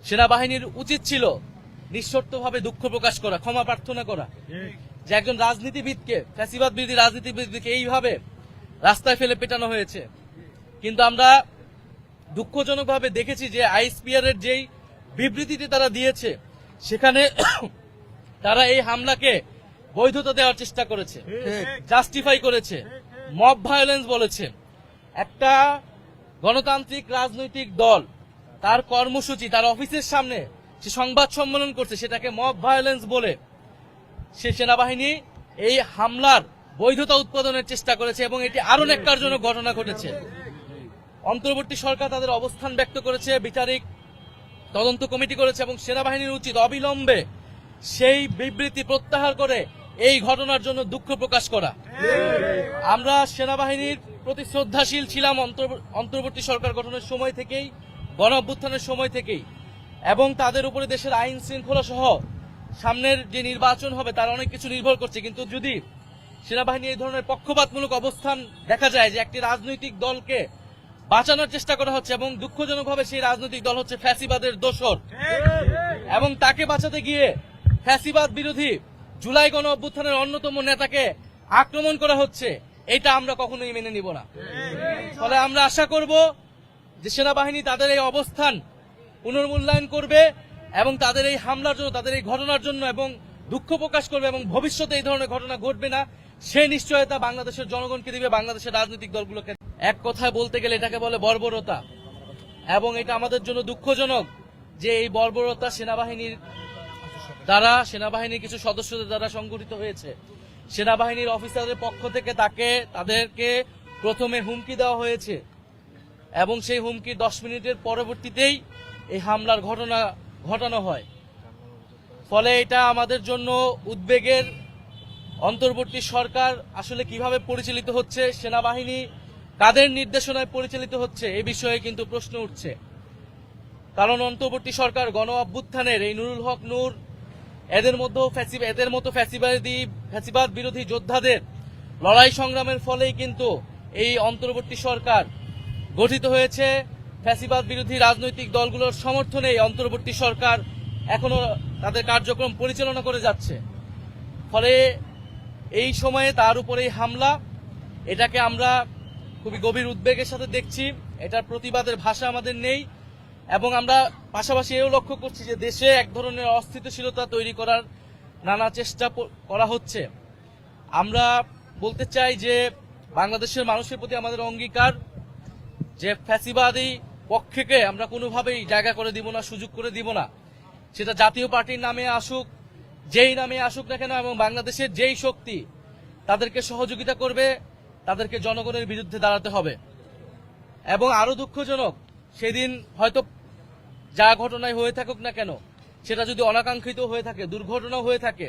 সেনাবাহিনীর উচিত ছিল নিঃশর্তভাবে দুঃখ প্রকাশ করা, ক্ষমা প্রার্থনা করা, যে একজন রাজনীতিবিদকে, ফ্যাসিবাদ বিরোধী রাজনীতিবিদকে এইভাবে রাস্তায় ফেলে পেটানো হয়েছে। কিন্তু আমরা দুঃখজনকভাবে দেখেছি যে আইএসপিআর এর যেই বিবৃতিতে তারা দিয়েছে, সেখানে তারা এই হামলাকে বৈধতা দেওয়ার চেষ্টা করেছে, জাস্টিফাই করেছে, মব ভায়োলেন্স বলেছে। একটা গণতান্ত্রিক রাজনৈতিক দল তার কর্মসূচি, তার অফিসের সামনে সে সংবাদ সম্মেলন করছে, সেটাকে মব ভায়োলেন্স বলে সে সেনাবাহিনী এই হামলার বৈধতা উৎপাদনের চেষ্টা করেছে এবং এটি আরো ন্যাক্কারজনক ঘটনা ঘটেছে। অন্তর্বর্তী সরকার তাদের অবস্থান ব্যক্ত করেছে, বিচারিক তদন্ত কমিটি করেছে এবং সেনাবাহিনীর উচিত অবিলম্বে সেই বিবৃতি প্রত্যাহার করে এই ঘটনার জন্য দুঃখ প্রকাশ করা। আমরা সেনাবাহিনীর প্রতি শ্রদ্ধাশীল ছিলাম অন্তর্বর্তী সরকার গঠনের সময় থেকেই, গণ অভ্যুত্থানের সময় থেকেই, এবং তাদের উপরে দেশের আইন শৃঙ্খলা সহ সামনের যে নির্বাচন হবে তার অনেক কিছু নির্ভর করছে। কিন্তু যদি সেনাবাহিনী এই ধরনের পক্ষপাতমূলক অবস্থান দেখা যায়, যে একটি রাজনৈতিক দলকে বাঁচানোর চেষ্টা করা হচ্ছে এবং দুঃখজনকভাবে সেই রাজনৈতিক দল হচ্ছে ফ্যাসিবাদের দোসর, এবং তাকে বাঁচাতে গিয়ে ফ্যাসিবাদ বিরোধী জুলাই গণ অভ্যুত্থানের অন্যতম নেতাকে আক্রমণ করা হচ্ছে, এটা আমরা কখনোই মেনে নিব না। ফলে আমরা আশা করব যে সেনাবাহিনী তাদের এই অবস্থান পুনর্মূল্যায়ন করবে এবং তাদের এই হামলার জন্য, তাদের এই ঘটনার জন্য এবং দুঃখ প্রকাশ করবে এবং ভবিষ্যতে এই ধরনের ঘটনা ঘটবে না সেই নিশ্চয়তা বাংলাদেশের জনগণকে দিবে, বাংলাদেশের রাজনৈতিক দলগুলোকে। এক কথায় বলতে গেলে এটাকে বলে বর্বরতা, এবং এটা আমাদের জন্য দুঃখজনক যে এই বর্বরতা সেনাবাহিনীর দ্বারা, সেনাবাহিনীর কিছু সদস্যদের দ্বারা সংঘটিত হয়েছে। সেনাবাহিনীর অফিসারদের পক্ষ থেকে তাদেরকে প্রথমে হুমকি দেওয়া হয়েছে এবং সেই হুমকির 10 মিনিটের পরবর্তীতেই এই হামলার ঘটনা ঘটানো হয়। ফলে এটা আমাদের জন্য উদ্বেগের। অন্তর্বর্তী সরকার আসলে কিভাবে পরিচালিত হচ্ছে, সেনাবাহিনী কাদের নির্দেশনায় পরিচালিত হচ্ছে, এই বিষয়ে কিন্তু প্রশ্ন উঠছে। কারণ অন্তর্বর্তী সরকার গণ অভ্যুত্থানের এই নুরুল হক নূর, এদের মতো ফ্যাসিবাদ বিরোধী যোদ্ধাদের লড়াই সংগ্রামের ফলেই কিন্তু এই অন্তর্বর্তী সরকার গঠিত হয়েছে। ফ্যাসিবাদ বিরোধী রাজনৈতিক দলগুলোর সমর্থনে অন্তর্বর্তী সরকার এখনো তাদের কার্যক্রম পরিচালনা করে যাচ্ছে। ফলে এই সময়ে তার উপরে হামলা, এটাকে আমরা খুবই গভীর উদ্বেগের সাথে দেখছি। এটার প্রতিবাদের ভাষা আমাদের নেই, এবং আমরা পাশাপাশি এও লক্ষ্য করছি যে দেশে এক ধরনের অস্থিতিশীলতা তৈরি করার নানা চেষ্টা করা হচ্ছে। আমরা বলতে চাই যে বাংলাদেশের মানুষের প্রতি আমাদের অঙ্গীকার যে ফ্যাসিবাদী পক্ষকে আমরা কোনোভাবেই জায়গা করে দিব না, সুযোগ করে দিব না। সেটা জাতীয় পার্টির নামে আসুক, যেই নামে আসুক না কেন, এবং বাংলাদেশের যেই শক্তি তাদেরকে সহযোগিতা করবে, তাদেরকে জনগণের বিরুদ্ধে দাঁড়াতে হবে। এবং আরো দুঃখজনক, সেদিন হয়তো যা ঘটনায় হয়ে থাকুক না কেন, সেটা যদি অনাকাঙ্ক্ষিত হয়ে থাকে, দুর্ঘটনা হয়ে থাকে,